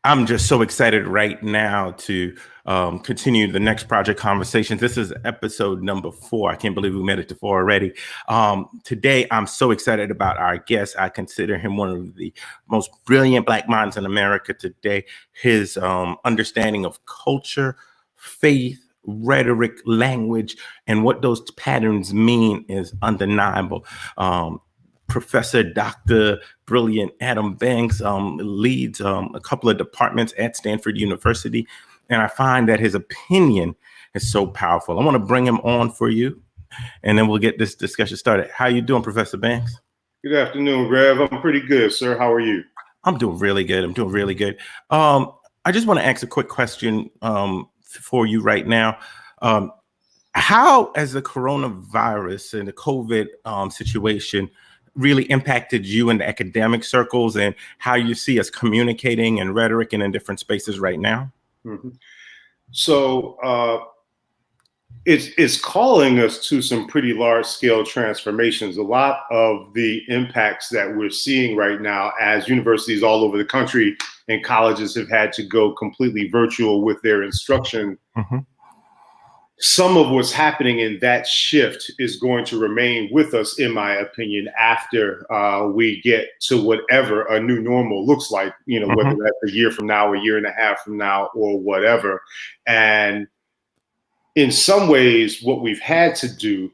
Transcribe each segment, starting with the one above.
I'm just so excited right now to continue the next project conversations. This is episode number 4. I can't believe we made it to 4 already. Today, I'm so excited about our guest. I consider him one of the most brilliant Black minds in America today. His understanding of culture, faith, rhetoric, language, and what those patterns mean is undeniable. Professor Dr. Brilliant Adam Banks leads a couple of departments at Stanford University, and I find that his opinion is so powerful. I want to bring him on for you, and then we'll get this discussion started. How you doing, Professor Banks? Good afternoon, Rev. I'm pretty good, sir. How are you? I'm doing really good. I just want to ask a quick question for you right now. How has the coronavirus and the COVID situation really impacted you in the academic circles, and how you see us communicating and rhetoric and in different spaces right now? Mm-hmm. So it's calling us to some pretty large scale transformations. A lot of the impacts that we're seeing right now as universities all over the country and colleges have had to go completely virtual with their instruction. Mm-hmm. Some of what's happening in that shift is going to remain with us, in my opinion, after we get to whatever a new normal looks like, Mm-hmm. whether that's a year from now, a year and a half from now, or whatever. And in some ways, what we've had to do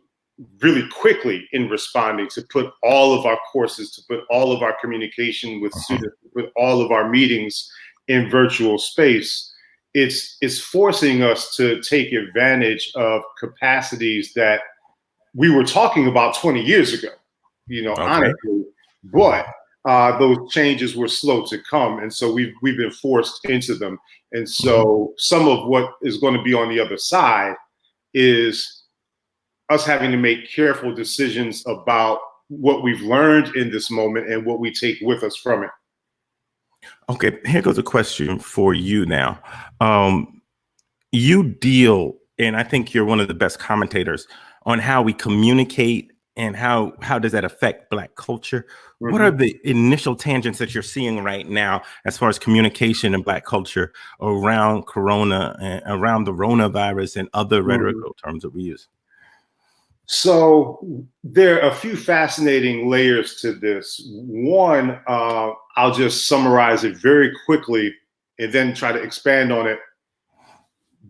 really quickly in responding to put all of our courses, to put all of our communication with students, to put all of our meetings in virtual space, it's forcing us to take advantage of capacities that we were talking about 20 years ago, honestly, but those changes were slow to come. And so we've been forced into them. And so some of what is going to be on the other side is us having to make careful decisions about what we've learned in this moment and what we take with us from it. Okay, here goes a question for you now. You deal, and I think you're one of the best commentators on how we communicate and how does that affect Black culture. Mm-hmm. What are the initial tangents that you're seeing right now as far as communication and Black culture around Corona and around the Ronavirus and other rhetorical terms that we use? So there are a few fascinating layers to this. One, I'll just summarize it very quickly and then try to expand on it.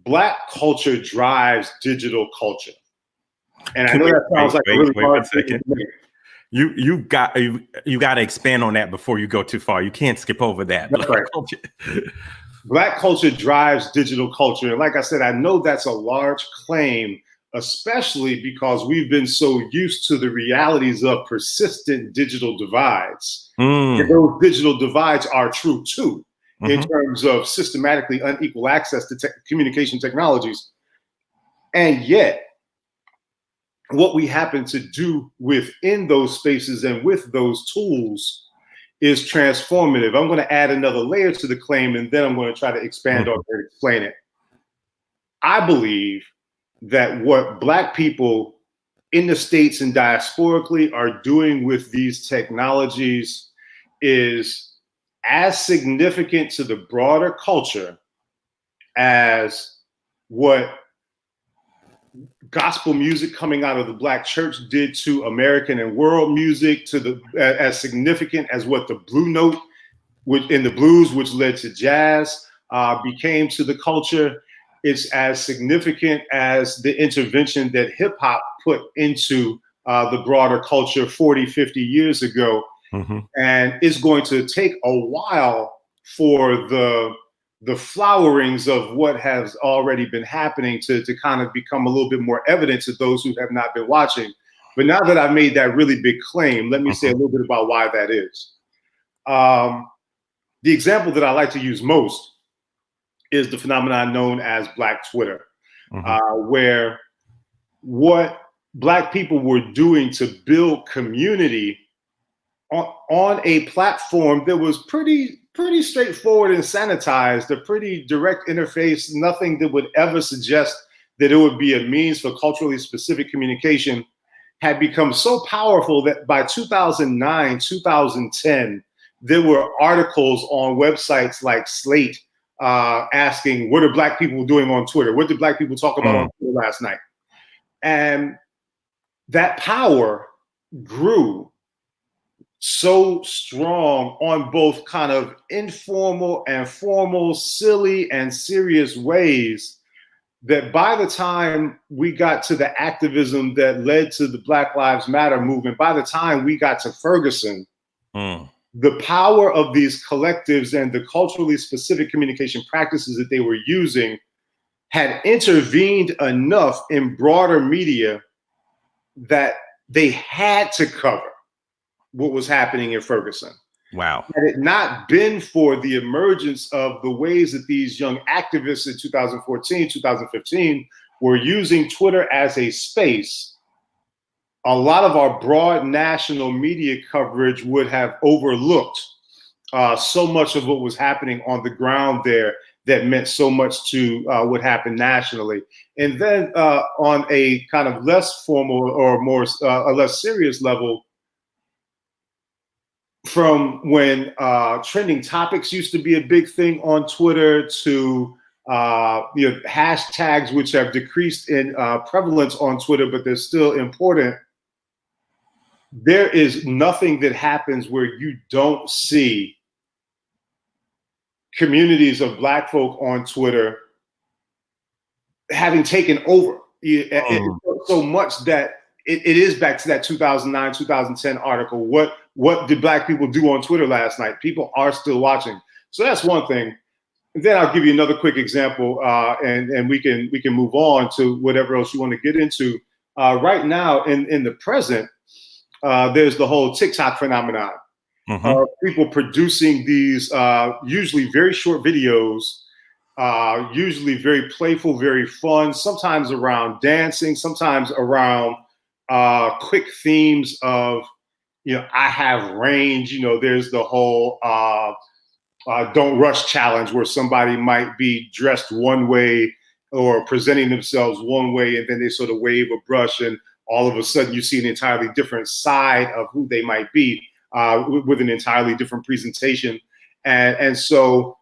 Black culture drives digital culture. And I know that sounds like a really hard thing to make. You got to expand on that before you go too far. You can't skip over that. That's right. Black culture drives digital culture. And like I said, I know that's a large claim, especially because we've been so used to the realities of persistent digital divides. And those digital divides are true too, in terms of systematically unequal access to communication technologies. And yet, what we happen to do within those spaces and with those tools is transformative. I'm going to add another layer to the claim, and then I'm going to try to expand on it and explain it. I believe that what Black people in the States and diasporically are doing with these technologies is as significant to the broader culture as what gospel music coming out of the Black church did to American and world music, as significant as what the Blue Note in the blues, which led to jazz, became to the culture. It's as significant as the intervention that hip hop put into the broader culture 40, 50 years ago. And it's going to take a while for the flowerings of what has already been happening to kind of become a little bit more evident to those who have not been watching. But now that I've made that really big claim, let me say a little bit about why that is. The example that I like to use most is the phenomenon known as Black Twitter, where what Black people were doing to build community on a platform that was pretty straightforward and sanitized, a pretty direct interface, nothing that would ever suggest that it would be a means for culturally specific communication, had become so powerful that by 2009, 2010, there were articles on websites like Slate asking, what are Black people doing on Twitter? What did Black people talk about on Twitter last night? And that power grew so strong on both kind of informal and formal, silly and serious ways that by the time we got to the activism that led to the Black Lives Matter movement, by the time we got to Ferguson, the power of these collectives and the culturally specific communication practices that they were using had intervened enough in broader media that they had to cover what was happening in Ferguson. Wow. Had it not been for the emergence of the ways that these young activists in 2014, 2015 were using Twitter as a space, a lot of our broad national media coverage would have overlooked so much of what was happening on the ground there that meant so much to what happened nationally. And then on a kind of less formal or more a less serious level, from when trending topics used to be a big thing on Twitter to hashtags, which have decreased in prevalence on Twitter, but they're still important. There is nothing that happens where you don't see communities of Black folk on Twitter having taken over so much that it is back to that 2009, 2010 article. What did Black people do on Twitter last night? People are still watching. So that's one thing. And then I'll give you another quick example, and we can move on to whatever else you want to get into. Right now, in the present, there's the whole TikTok phenomenon. People producing these usually very short videos, usually very playful, very fun, sometimes around dancing, sometimes around quick themes of, I have range. There's the whole don't rush challenge where somebody might be dressed one way or presenting themselves one way, and then they sort of wave a brush and all of a sudden you see an entirely different side of who they might be with an entirely different presentation. And so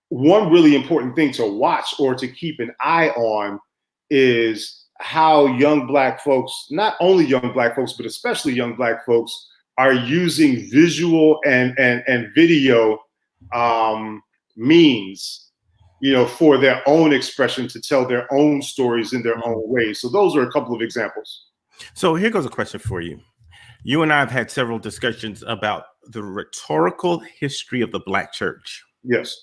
one really important thing to watch or to keep an eye on is how young Black folks, not only young Black folks, but especially young Black folks, are using visual and video means, for their own expression, to tell their own stories in their own ways. So those are a couple of examples. So here goes a question for you. You and I have had several discussions about the rhetorical history of the Black church. Yes.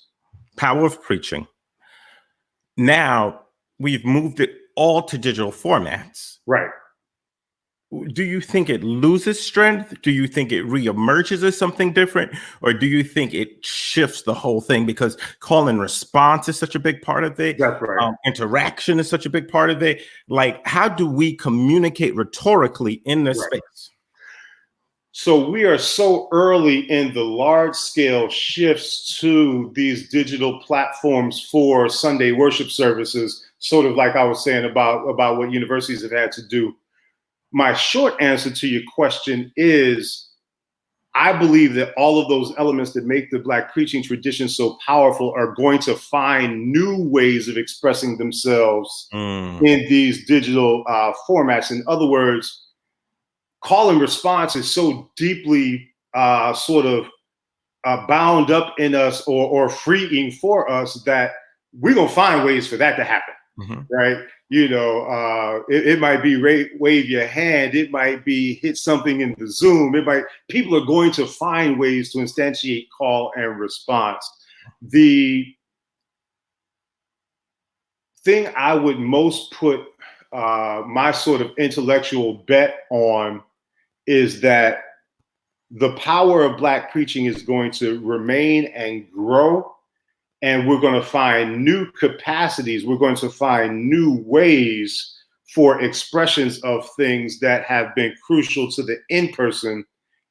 Power of preaching. Now we've moved it all to digital formats. Right. Do you think it loses strength? Do you think it reemerges as something different? Or do you think it shifts the whole thing? Because call and response is such a big part of it. That's right. Interaction is such a big part of it. Like, how do we communicate rhetorically in this space? So we are so early in the large scale shifts to these digital platforms for Sunday worship services, sort of like I was saying about what universities have had to do. My short answer to your question is, I believe that all of those elements that make the Black preaching tradition so powerful are going to find new ways of expressing themselves in these digital formats. In other words, call and response is so deeply sort of bound up in us or freeing for us that we're going to find ways for that to happen, right? It might be wave your hand. It might be hit something in the Zoom. People are going to find ways to instantiate call and response. The thing I would most put my sort of intellectual bet on is that the power of Black preaching is going to remain and grow. And we're going to find new capacities. We're going to find new ways for expressions of things that have been crucial to the in-person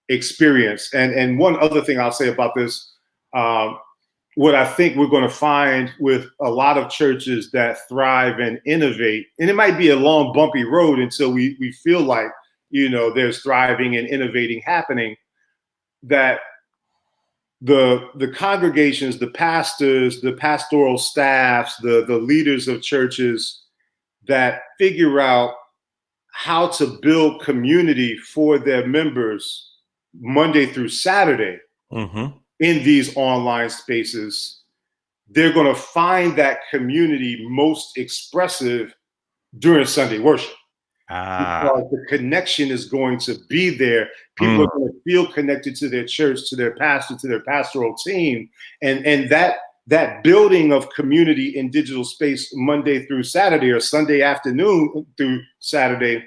experience. And one other thing I'll say about this, what I think we're going to find with a lot of churches that thrive and innovate, and it might be a long, bumpy road until we feel like, there's thriving and innovating happening, that the congregations, the pastors, the pastoral staffs, the leaders of churches that figure out how to build community for their members Monday through Saturday in these online spaces, they're going to find that community most expressive during Sunday worship. Because the connection is going to be there. People are going to feel connected to their church, to their pastor, to their pastoral team. And that building of community in digital space Monday through Saturday, or Sunday afternoon through Saturday,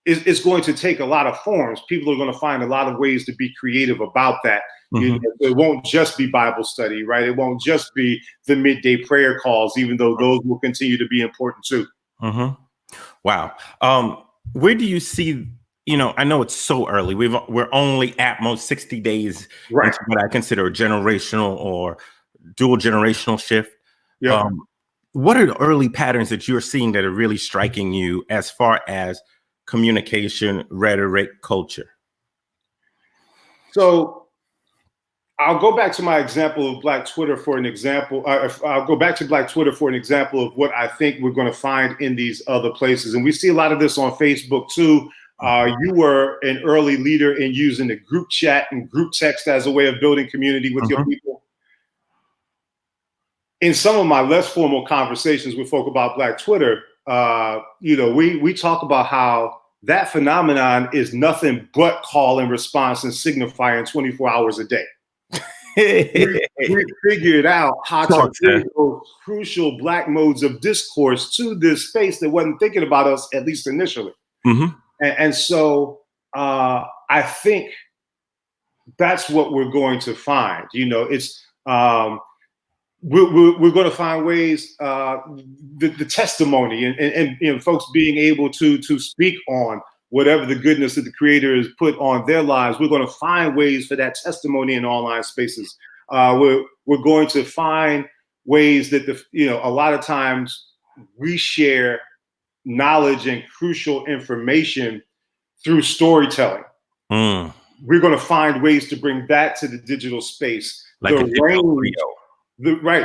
is going to take a lot of forms. People are going to find a lot of ways to be creative about that. You know, it won't just be Bible study, right? It won't just be the midday prayer calls, even though those will continue to be important too. Wow. Where do you see, I know it's so early. We're only at most 60 days into what I consider a generational or dual generational shift. What are the early patterns that you're seeing that are really striking you as far as communication, rhetoric, culture? So I'll go back to my example of Black Twitter for an example. I'll go back to Black Twitter for an example of what I think we're going to find in these other places. And we see a lot of this on Facebook too. You were an early leader in using the group chat and group text as a way of building community with your people. In some of my less formal conversations with folk about Black Twitter, we talk about how that phenomenon is nothing but call and response and signifying 24 hours a day. we figured out how to bring those crucial Black modes of discourse to this space that wasn't thinking about us, at least initially. And so I think that's what we're going to find. It's we're going to find ways, the testimony and folks being able to speak on whatever the goodness that the Creator has put on their lives. We're going to find ways for that testimony in online spaces. We're going to find ways that a lot of times we share knowledge and crucial information through storytelling. We're going to find ways to bring that to the digital space. Like the range,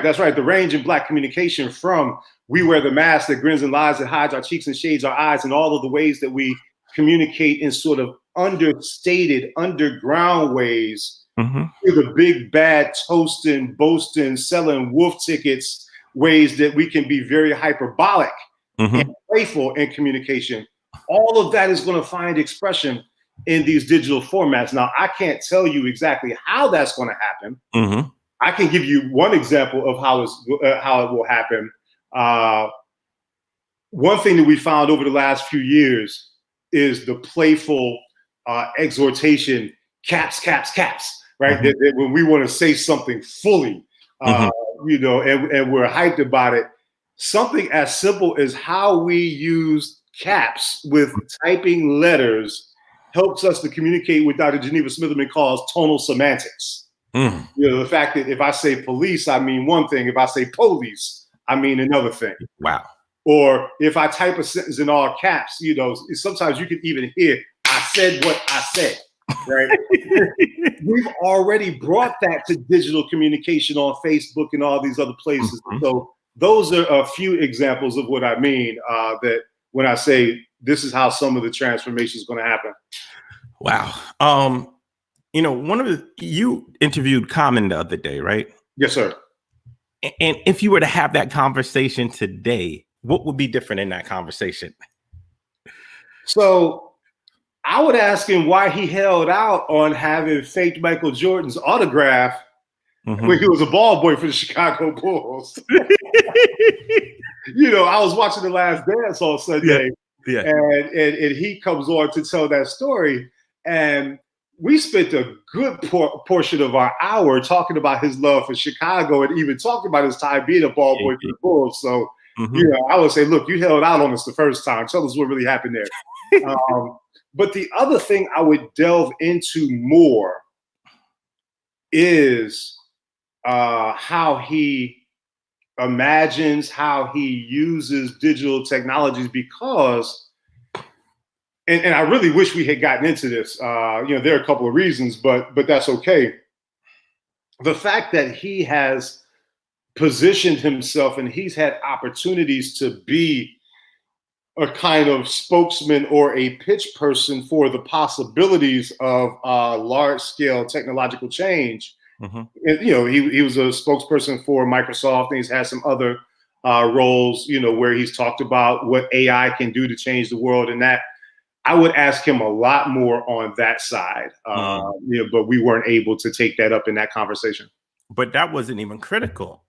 that's right. The range in Black communication from we wear the mask that grins and lies, that hides our cheeks and shades our eyes, and all of the ways that we communicate in sort of understated, underground ways, to the big bad toasting, boasting, selling wolf tickets ways that we can be very hyperbolic and playful in communication. All of that is going to find expression in these digital formats. Now, I can't tell you exactly how that's going to happen. I can give you one example of how it will happen. One thing that we found over the last few years is the playful exhortation, caps, right? That when we want to say something fully, and we're hyped about it, something as simple as how we use caps with typing letters helps us to communicate with Dr. Geneva Smitherman calls tonal semantics. The fact that if I say police, I mean one thing. If I say police, I mean another thing. Wow. Or if I type a sentence in all caps, sometimes you can even hear, I said what I said, right? We've already brought that to digital communication on Facebook and all these other places. So those are a few examples of what I mean, that when I say this is how some of the transformation is going to happen. Wow. You interviewed Common the other day, right? Yes, sir. And if you were to have that conversation today, what would be different in that conversation? So I would ask him why he held out on having faked Michael Jordan's autograph when he was a ball boy for the Chicago Bulls. I was watching The Last Dance on Sunday, and he comes on to tell that story. And we spent a good portion of our hour talking about his love for Chicago and even talking about his time being a ball boy for the Bulls. So, I would say, look, you held out on us the first time. Tell us what really happened there. But the other thing I would delve into more is how he imagines, how he uses digital technologies, because and I really wish we had gotten into this. There are a couple of reasons, but that's okay. the fact that he has positioned himself and he's had opportunities to be a kind of spokesman or a pitch person for the possibilities of large scale technological change. Mm-hmm. And, he was a spokesperson for Microsoft, and he's had some other roles, where he's talked about what AI can do to change the world. And that I would ask him a lot more on that side, but we weren't able to take that up in that conversation. But that wasn't even critical.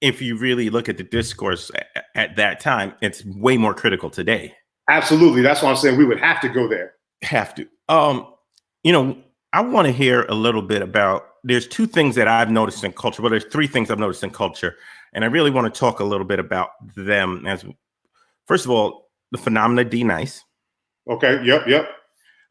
If you really look at the discourse at that time, it's way more critical today. Absolutely. That's why I'm saying we would have to go there. Have to. I want to hear a little bit about, there's two things that I've noticed in culture. Well, there's three things I've noticed in culture. And I really want to talk a little bit about them. First of all, the phenomena D-Nice. Okay. Yep.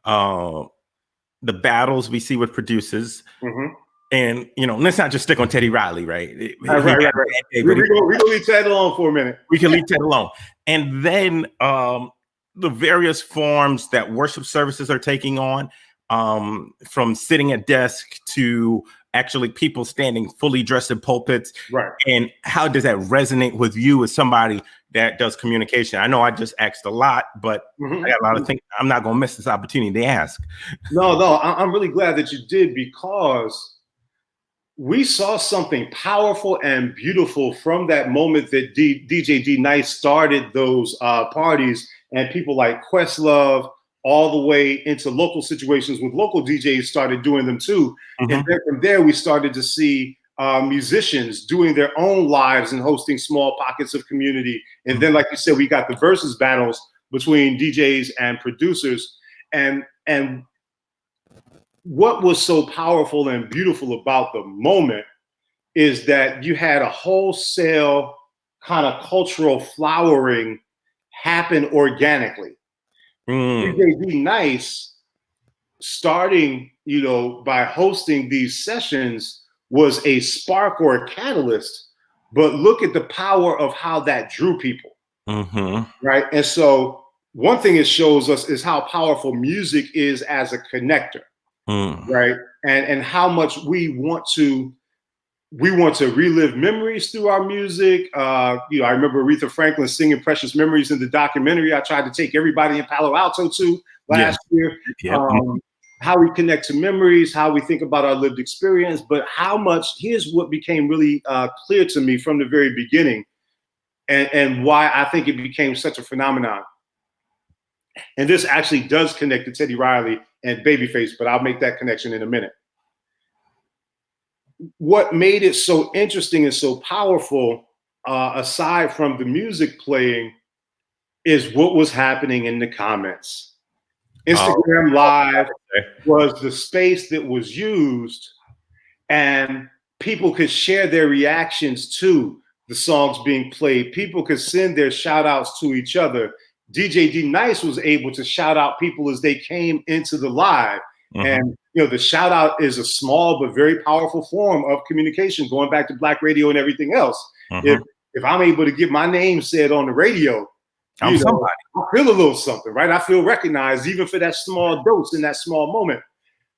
The battles we see with producers. Mm-hmm. And, let's not just stick on Teddy Riley, right? Right. We're going to leave Ted alone for a minute. We can leave Ted alone. And then the various forms that worship services are taking on, from sitting at desk to actually people standing fully dressed in pulpits. Right. And how does that resonate with you as somebody that does communication? I know I just asked a lot, but I got a lot of things. I'm not going to miss this opportunity to ask. No, I'm really glad that you did, because we saw something powerful and beautiful from that moment that DJ D-Nice started those parties, and people like Questlove, all the way into local situations with local DJs started doing them too. Mm-hmm. And then from there, we started to see musicians doing their own lives and hosting small pockets of community. And then, like you said, we got the versus battles between DJs and producers. And what was so powerful and beautiful about the moment is that you had a wholesale kind of cultural flowering happen organically. DJ D-Nice starting, by hosting these sessions was a spark or a catalyst, but look at the power of how that drew people. Mm-hmm. Right. And so one thing it shows us is how powerful music is as a connector. Right. And how much we want to relive memories through our music. I remember Aretha Franklin singing Precious Memories in the documentary I tried to take everybody in Palo Alto to last year. How we connect to memories, how we think about our lived experience, but here's what became really clear to me from the very beginning, and why I think it became such a phenomenon. And this actually does connect to Teddy Riley and Babyface, but I'll make that connection in a minute. What made it so interesting and so powerful, aside from the music playing, is what was happening in the comments. Instagram Live was the space that was used, and people could share their reactions to the songs being played. People could send their shout outs to each other. DJ D-Nice was able to shout out people as they came into the live. Mm-hmm. And, the shout out is a small but very powerful form of communication, going back to Black radio and everything else. Mm-hmm. If I'm able to get my name said on the radio, I feel a little something, right? I feel recognized even for that small dose in that small moment.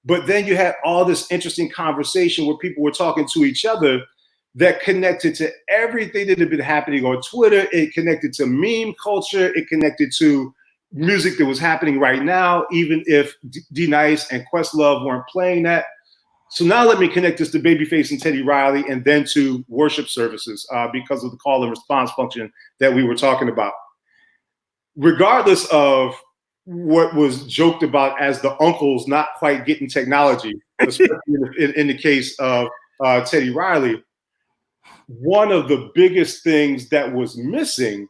But then you had all this interesting conversation where people were talking to each other that connected to everything that had been happening on Twitter. It connected to meme culture. It connected to music that was happening right now, even if D-Nice and Questlove weren't playing that. So now let me connect this to Babyface and Teddy Riley, and then to worship services because of the call and response function that we were talking about. Regardless of what was joked about as the uncles not quite getting technology, especially in the case of Teddy Riley, one of the biggest things that was missing,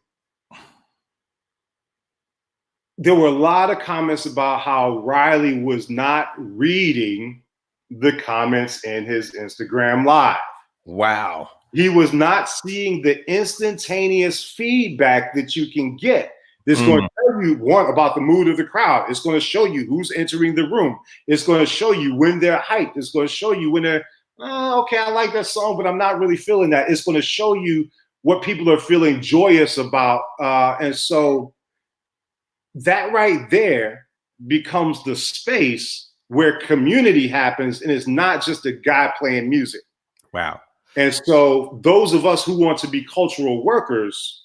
there were a lot of comments about how Riley was not reading the comments in his Instagram Live. Wow. He was not seeing the instantaneous feedback that you can get. It's going to tell you, one, about the mood of the crowd. It's going to show you who's entering the room. It's going to show you when they're hyped. It's going to show you when they're, okay, I like that song, but I'm not really feeling that. It's going to show you what people are feeling joyous about. And so that right there becomes the space where community happens, and it's not just a guy playing music. Wow. And so those of us who want to be cultural workers,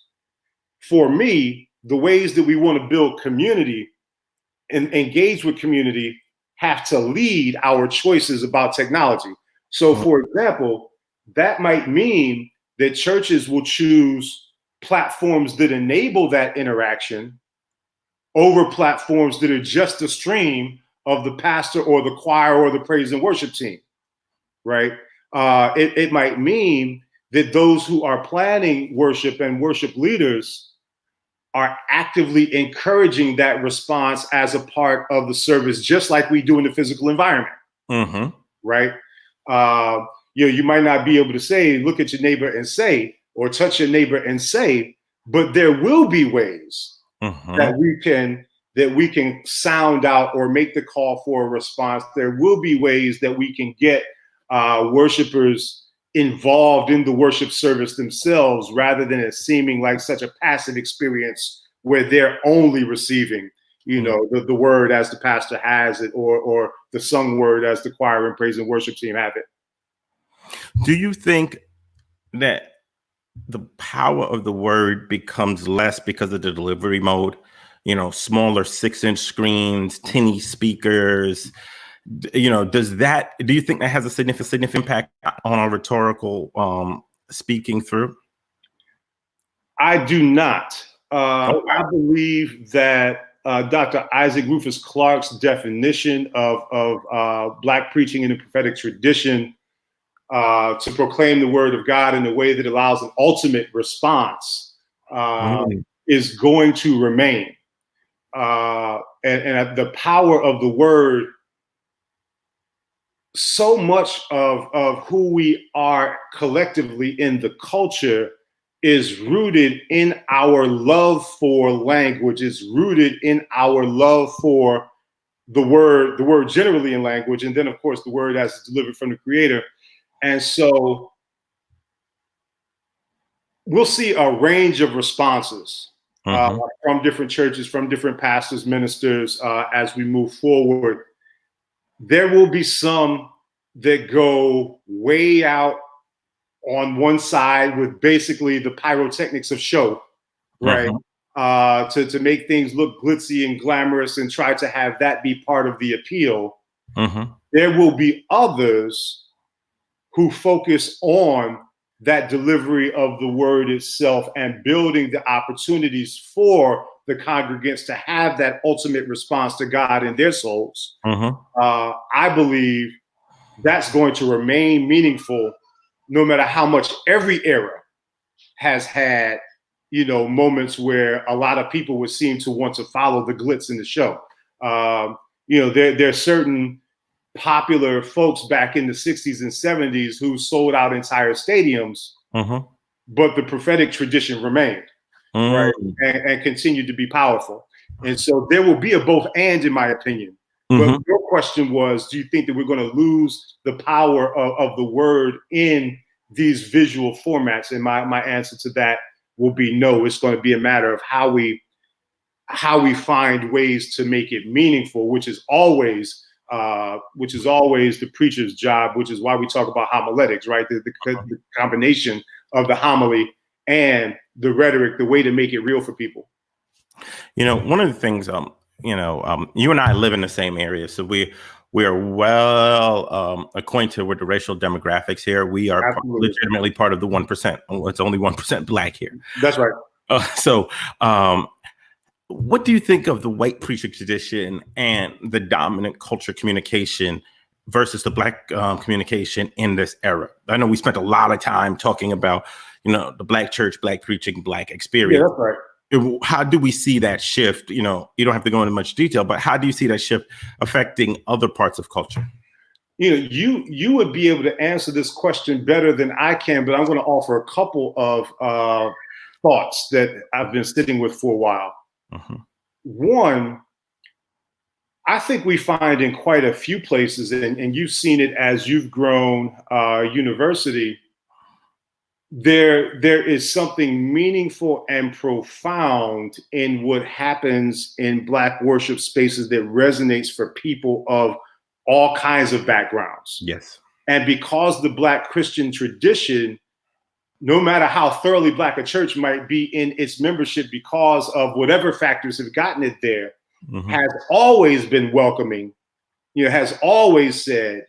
for me, the ways that we want to build community and engage with community have to lead our choices about technology. So, for example, that might mean that churches will choose platforms that enable that interaction over platforms that are just a stream of the pastor or the choir or the praise and worship team, right? It might mean that those who are planning worship and worship leaders are actively encouraging that response as a part of the service, just like we do in the physical environment, right? You might not be able to say, look at your neighbor and say, or touch your neighbor and say, but there will be ways that we can sound out or make the call for a response. There will be ways that we can get worshipers involved in the worship service themselves, rather than it seeming like such a passive experience where they're only receiving, the word as the pastor has it, or the sung word as the choir and praise and worship team have it. Do you think that the power of the word becomes less because of the delivery mode? Smaller 6-inch screens, tinny speakers. Do you think that has a significant impact on our rhetorical speaking through? I do not. I believe that Dr. Isaac Rufus Clarke's definition of Black preaching in the prophetic tradition, to proclaim the word of God in a way that allows an ultimate response, is going to remain. And the power of the word, so much of who we are collectively in the culture is rooted in our love for language, is rooted in our love for the word generally in language, and then of course the word as it's delivered from the Creator. And so we'll see a range of responses from different churches, from different pastors, ministers, as we move forward. There will be some that go way out on one side with basically the pyrotechnics of show, right? To make things look glitzy and glamorous and try to have that be part of the appeal. There will be others who focus on that delivery of the word itself and building the opportunities for the congregants to have that ultimate response to God in their souls. I believe that's going to remain meaningful no matter how much every era has had, moments where a lot of people would seem to want to follow the glitz in the show. There are certain popular folks back in the 60s and 70s who sold out entire stadiums, but the prophetic tradition remained, right? And continued to be powerful. And so there will be a both and, in my opinion. But your question was, do you think that we're going to lose the power of the word in these visual formats? And my answer to that will be no. It's going to be a matter of how we find ways to make it meaningful, which is always the preacher's job, which is why we talk about homiletics, right? The combination of the homily and the rhetoric, the way to make it real for people. One of the things, you and I live in the same area, so we are well acquainted with the racial demographics here. We are legitimately part of the 1%. It's only 1% Black here. That's right. So what do you think of the white preacher tradition and the dominant culture communication versus the Black communication in this era? I know we spent a lot of time talking about, the Black church, Black preaching, Black experience. Yeah, that's right. How do we see that shift? You don't have to go into much detail, but how do you see that shift affecting other parts of culture? You would be able to answer this question better than I can, but I'm going to offer a couple of thoughts that I've been sitting with for a while. One, I think we find in quite a few places, and you've seen it as you've grown university, there is something meaningful and profound in what happens in Black worship spaces that resonates for people of all kinds of backgrounds. Yes. And because the Black Christian tradition, no matter how thoroughly Black a church might be in its membership, because of whatever factors have gotten it there, has always been welcoming, has always said,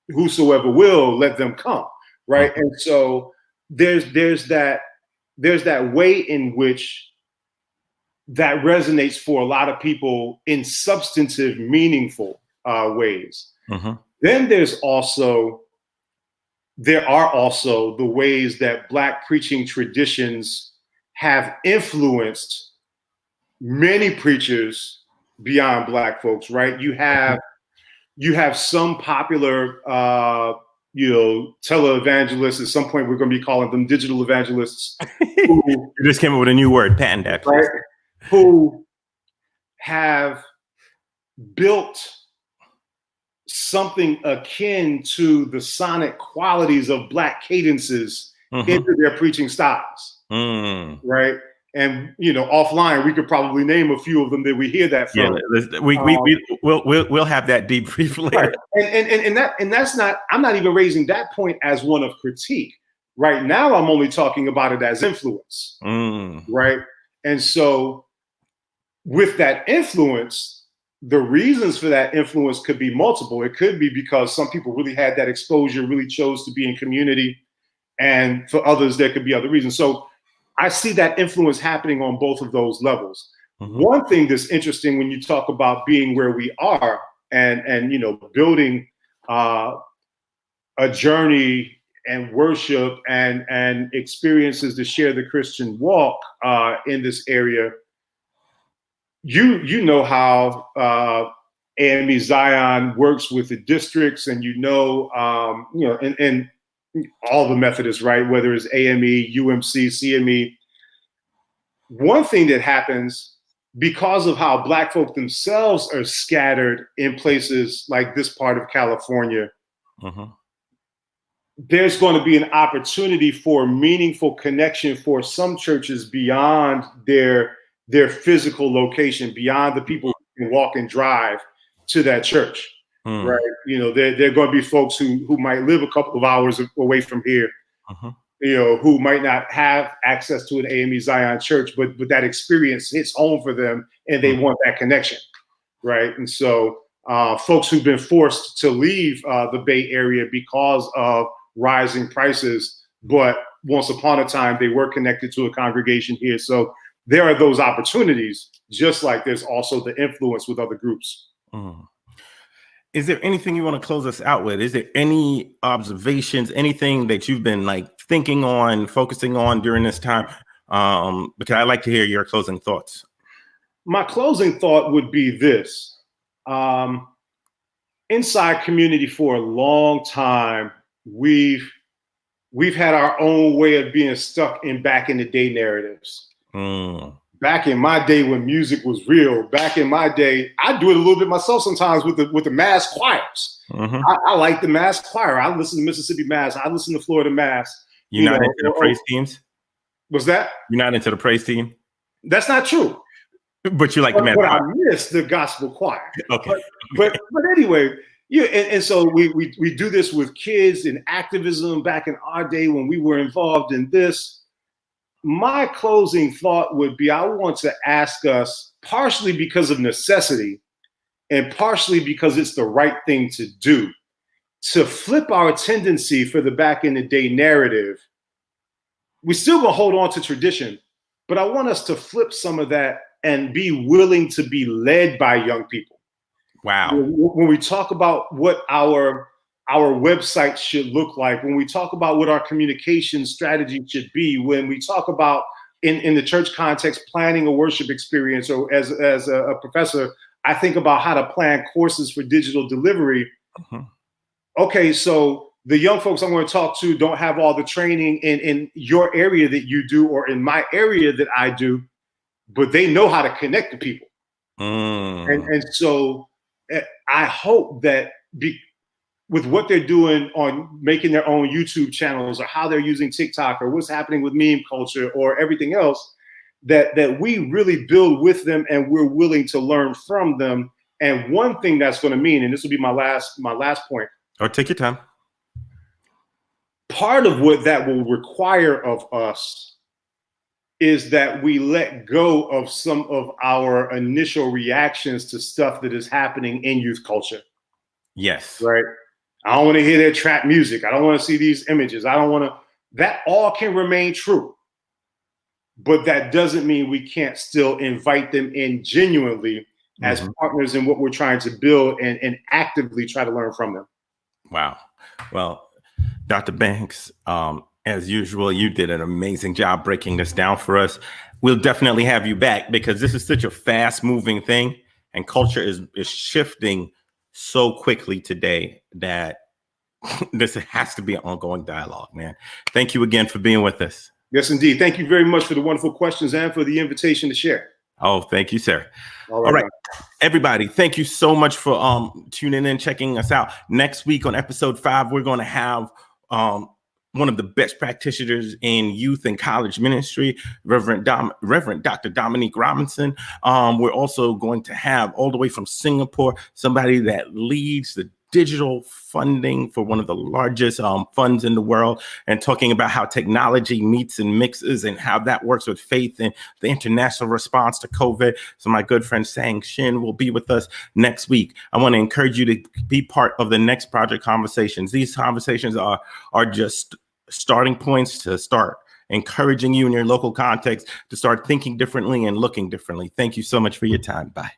whosoever will, let them come, right? And so there's that way in which that resonates for a lot of people in substantive, meaningful ways. Then there are also the ways that Black preaching traditions have influenced many preachers beyond Black folks, right? You have some popular televangelists. At some point we're going to be calling them digital evangelists. You just came up with a new word, patent that, right? Who have built something akin to the sonic qualities of Black cadences into their preaching styles, right? And offline we could probably name a few of them that we hear that from. Yeah, we'll have that debrief later. Right. And that's not. I'm not even raising that point as one of critique. Right now, I'm only talking about it as influence. Right. And so, with that influence, the reasons for that influence could be multiple. It could be because some people really had that exposure, really chose to be in community. And for others, there could be other reasons. So I see that influence happening on both of those levels. One thing that's interesting when you talk about being where we are and building a journey and worship and experiences to share the Christian walk in this area. You know how AME Zion works with the districts, and and all the Methodists, right? Whether it's AME, UMC, CME. One thing that happens because of how Black folk themselves are scattered in places like this part of California, there's going to be an opportunity for meaningful connection for some churches beyond their physical location, beyond the people who can walk and drive to that church, right? There are going to be folks who might live a couple of hours away from here, who might not have access to an AME Zion church, but that experience hits home for them and they want that connection, right? And so folks who've been forced to leave the Bay Area because of rising prices, but once upon a time they were connected to a congregation here. So there are those opportunities, just like there's also the influence with other groups. Is there anything you want to close us out with? Is there any observations, anything that you've been thinking on, focusing on during this time? Because I'd like to hear your closing thoughts. My closing thought would be this. Inside community for a long time, we've had our own way of being stuck in back in the day narratives. Back in my day when music was real, back in my day, I do it a little bit myself sometimes with the mass choirs. I like the mass choir. I listen to Mississippi Mass. I listen to Florida Mass. You're not into the praise teams? Was that? You're not into the praise team? That's not true. But you like the mass choir. I miss the gospel choir. Okay. But anyway, and so we do this with kids in activism back in our day when we were involved in this. My closing thought would be, I want to ask us, partially because of necessity and partially because it's the right thing to do, to flip our tendency for the back in the day narrative. We're still gonna hold on to tradition, but I want us to flip some of that and be willing to be led by young people. Wow. When we talk about what our website should look like, when we talk about what our communication strategy should be, when we talk about in the church context, planning a worship experience, or as a professor, I think about how to plan courses for digital delivery. Okay, so the young folks I'm going to talk to don't have all the training in your area that you do, or in my area that I do, but they know how to connect to people. And so I hope that with what they're doing on making their own YouTube channels, or how they're using TikTok, or what's happening with meme culture, or everything else, that we really build with them and we're willing to learn from them. And one thing that's going to mean, and this will be my last point. Take your time. part of what that will require of us is that we let go of some of our initial reactions to stuff that is happening in youth culture. Yes. Right. I don't want to hear their trap music. I don't want to see these images. I don't want to. That all can remain true. But that doesn't mean we can't still invite them in genuinely as partners in what we're trying to build and actively try to learn from them. Wow. Well, Dr. Banks, as usual, you did an amazing job breaking this down for us. We'll definitely have you back because this is such a fast moving thing and culture is shifting so quickly today that this has to be an ongoing dialogue, man. Thank you again for being with us. Yes, indeed. Thank you very much for the wonderful questions and for the invitation to share. Oh, thank you, sir. All right. Everybody, thank you so much for tuning in, checking us out. Next week on episode 5, we're going to have one of the best practitioners in youth and college ministry, Reverend Dr. Dominique Robinson. We're also going to have, all the way from Singapore, somebody that leads the digital funding for one of the largest funds in the world, and talking about how technology meets and mixes and how that works with faith and the international response to COVID. So my good friend Sang Shin will be with us next week. I want to encourage you to be part of the next project conversations. These conversations are just starting points to start encouraging you in your local context to start thinking differently and looking differently. Thank you so much for your time. Bye.